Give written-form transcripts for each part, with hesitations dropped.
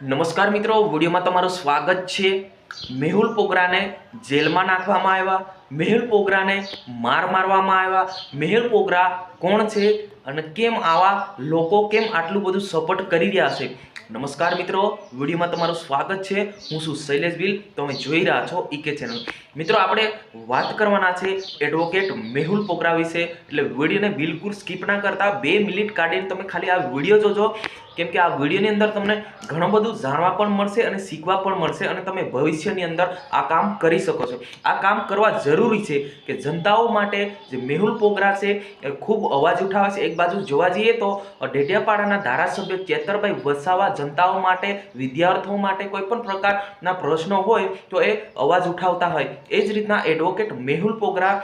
નમસ્કાર મિત્રો, વિડીયોમાં તમારું સ્વાગત છે। મેહુલ પોગરાને જેલમાં નાખવામાં આવ્યા, મેહુલ પોગરાને મારવામાં આવ્યા। મેહુલ પોગરા કોણ છે અને કેમ આવા લોકો કેમ આટલું બધું સપોર્ટ કરી રહ્યા છે? નમસ્કાર મિત્રો, વિડીયોમાં તમારું સ્વાગત છે। હું છું શૈલેષ ભીલ, તમે જોઈ રહ્યા છો ઈકે ચેનલ। મિત્રો, આપણે વાત કરવાના છે એડવોકેટ મેહુલ પોગરા વિશે, એટલે વિડીયોને બિલકુલ સ્કીપ ના કરતા 2 મિનિટ કાઢીને તમે ખાલી આ વિડીયો જોજો, કેમ કે આ વિડીયોની અંદર તમને ઘણું બધું જાણવા પણ મળશે અને શીખવા પણ મળશે અને તમે ભવિષ્યની અંદર આ કામ કરી શકો છો। આ કામ કરવા જરૂરી છે કે જનતાઓ માટે જે મેહુલ પોગરા છે એ ખૂબ અવાજ ઉઠાવે છે। એક બાજુ જોવા જઈએ તો ડેડિયાપાડાના ધારાસભ્ય ચેતરભાઈ વસાવા જનતાઓ માટે, વિદ્યાર્થીઓ માટે કોઈ પણ પ્રકારના પ્રશ્નો હોય તો એ અવાજ ઉઠાવતા હોય, એ જ રીતના એડવોકેટ મેહુલ પોગરા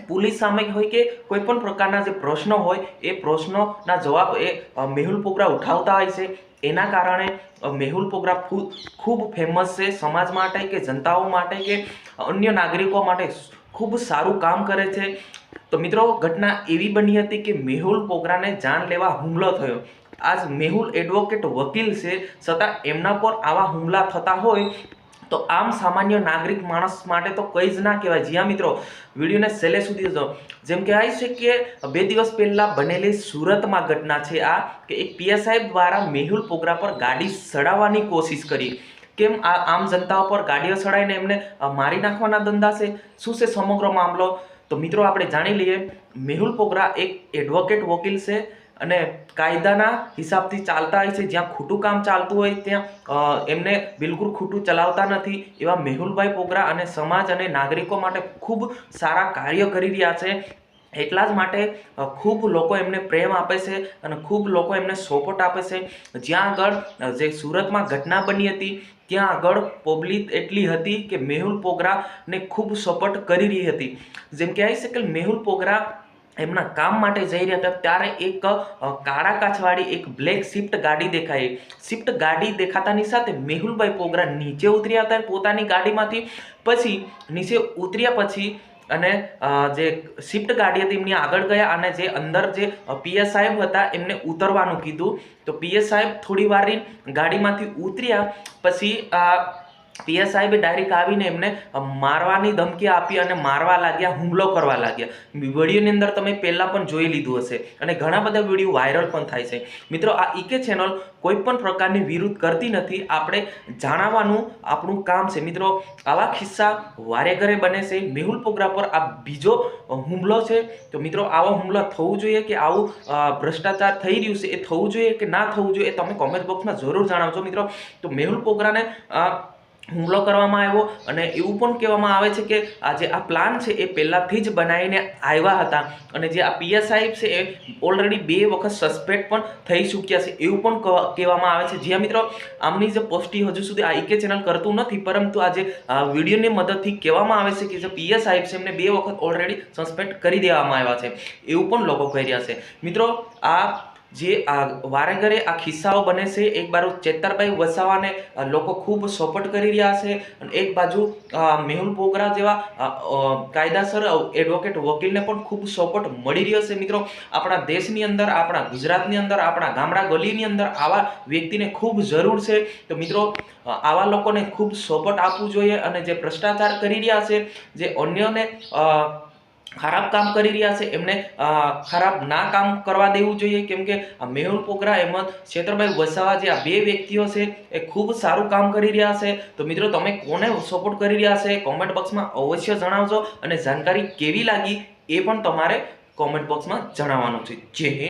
પોલીસ સામે હોય કે કોઈ પણ પ્રકારના જે પ્રશ્નો હોય એ પ્રશ્નોના જવાબ એ મેહુલ પોગરા ઉઠાવતા હોય છે। એના કારણે મેહુલ પોગરા ખૂબ ફેમસ છે, સમાજ માટે કે જનતાઓ માટે કે અન્ય નાગરિકો માટે ખૂબ સારું કામ કરે છે। તો મિત્રો, ઘટના એવી બની હતી કે મેહુલ પોગરાને જાન લેવા હુમલો થયો। આજ મેહુલ એડવોકેટ વકીલ છે, છતાં એમના પર આવા હુમલા થતા હોય તો આમ સામાન્ય નાગરિક માણસ માટે તો કંઈ જ ના કહેવાય। જ્યાં મિત્રો, વિડીયોને છેલ્લે સુધી જોજો। જેમ કહેવાય છે કે 2 દિવસ પહેલા બનેલી સુરતમાં ઘટના છે આ, કે એક પીએસઆઈ દ્વારા મેહુલ પોગરા પર ગાડી સડાવવાની કોશિશ કરી। કેમ આ આમ જનતા પર ગાડીઓ સડાવીને એમને મારી નાખવાના ધંધા છે? શું છે સમગ્ર મામલો? તો મિત્રો, આપણે જાણી લઈએ। મેહુલ પોગરા એક એડવોકેટ વકીલ છે અને કાયદાના હિસાબથી ચાલતા હોય છે। જ્યાં ખોટું કામ ચાલતું હોય ત્યાં એમને બિલકુલ ખોટું ચલાવતા નથી। એવા મેહુલભાઈ પોગરા અને સમાજ અને નાગરિકો માટે ખૂબ સારા કાર્ય કરી રહ્યા છે। એટલા જ માટે ખૂબ લોકો એમને પ્રેમ આપે છે અને ખૂબ લોકો એમને સપોર્ટ આપે છે। જ્યાં આગળ જે સુરતમાં ઘટના બની હતી ત્યાં આગળ પબ્લિક એટલી હતી કે મેહુલ પોગરાને ખૂબ સપોર્ટ કરી રહી હતી। જેમ કહેવાય છે કે મેહુલ પોગરા એમના કામ માટે જઈ રહ્યા હતા ત્યારે એક કાળા કાચવાળી એક બ્લેક સ્વિફ્ટ ગાડી દેખાઈ। સ્વિફ્ટ ગાડી દેખાતાની સાથે મેહુલભાઈ પોગરા નીચે ઉતર્યા હતા પોતાની ગાડીમાંથી। પછી નીચે ઉતર્યા પછી અને જે સ્વિફ્ટ ગાડી હતી એમની આગળ ગયા અને જે અંદર જે પીએસ સાહેબ હતા એમને ઉતરવાનું કીધું। તો પીએસ સાહેબ થોડી વાર ગાડીમાંથી ઉતર્યા પછી પીએસ સાહેબે ડાયરેક્ટ આવીને એમને મારવાની ધમકી આપી અને મારવા લાગ્યા, હુમલો કરવા લાગ્યા। વિડીયોની અંદર તમે પહેલા પણ જોઈ લીધું હશે અને ઘણા બધા વિડીયો વાયરલ પણ થાય છે। મિત્રો, આ ઈકે ચેનલ કોઈ પણ પ્રકારની વિરુદ્ધ કરતી નથી, આપણે જાણવાનું આપણું કામ છે। મિત્રો, આવા કિસ્સા વારે ઘરે બને છે। મેહુલ પોગરા પર આ બીજો હુમલો છે। તો મિત્રો, આવો હુમલો થવું જોઈએ કે આવું ભ્રષ્ટાચાર થઈ રહ્યું છે એ થવું જોઈએ કે ના થવું જોઈએ એ તમે કોમેન્ટ બોક્સમાં જરૂર જણાવજો। મિત્રો, તો મેહુલ પોગરાને હુમલો કરવામાં આવ્યો અને એવું પણ કહેવામાં આવે છે કે આ પ્લાન છે એ પહેલાંથી જ બનાવીને આવ્યા હતા અને જે આ પીએસ સાહેબ છે એ ઓલરેડી 2 વખત સસ્પેન્ડ પણ થઈ ચૂક્યા છે એવું પણ કહેવામાં આવે છે। જ્યાં મિત્રો, આમની જે પોસ્ટી હજુ સુધી આ ઈકે ચેનલ કરતું નથી, પરંતુ આજે વિડીયોની મદદથી કહેવામાં આવે છે કે જે પીએસ સાહેબ છે એમને 2 વખત ઓલરેડી સસ્પેન્ડ કરી દેવામાં આવ્યા છે એવું પણ લોકો કહી રહ્યા છે। મિત્રો, આ જે વારે ઘરે આ કિસ્સાઓ બને છે, એક બાજુ ચેતરભાઈ વસાવાને લોકો ખૂબ સપોર્ટ કરી રહ્યા છે અને એક બાજુ મેહુલ પોગરા જેવા કાયદાસર એડવોકેટ વકીલને પણ ખૂબ સપોર્ટ મળી રહ્યો છે। મિત્રો, આપણા દેશની અંદર, આપણા ગુજરાતની અંદર, આપણા ગામડા ગલીની અંદર આવા વ્યક્તિને ખૂબ જરૂર છે। તો મિત્રો, આવા લોકોને ખૂબ સપોર્ટ આપવું જોઈએ અને જે ભ્રષ્ટાચાર કરી રહ્યા છે, જે અન્યને ખરાબ કામ કરી રહ્યા છે એમને ખરાબ ના કામ કરવા દેવું જોઈએ। કેમ કે મેહુલ પોગરા એમ ચેતરભાઈ વસાવા જે આ 2 વ્યક્તિઓ છે એ ખૂબ સારું કામ કરી રહ્યા છે। તો મિત્રો, તમે કોને સપોર્ટ કરી રહ્યા છે કોમેન્ટ બોક્સમાં અવશ્ય જણાવજો અને જાણકારી કેવી લાગી એ પણ તમારે કોમેન્ટ બોક્સમાં જણાવવાનું છે। જય હિન્દ।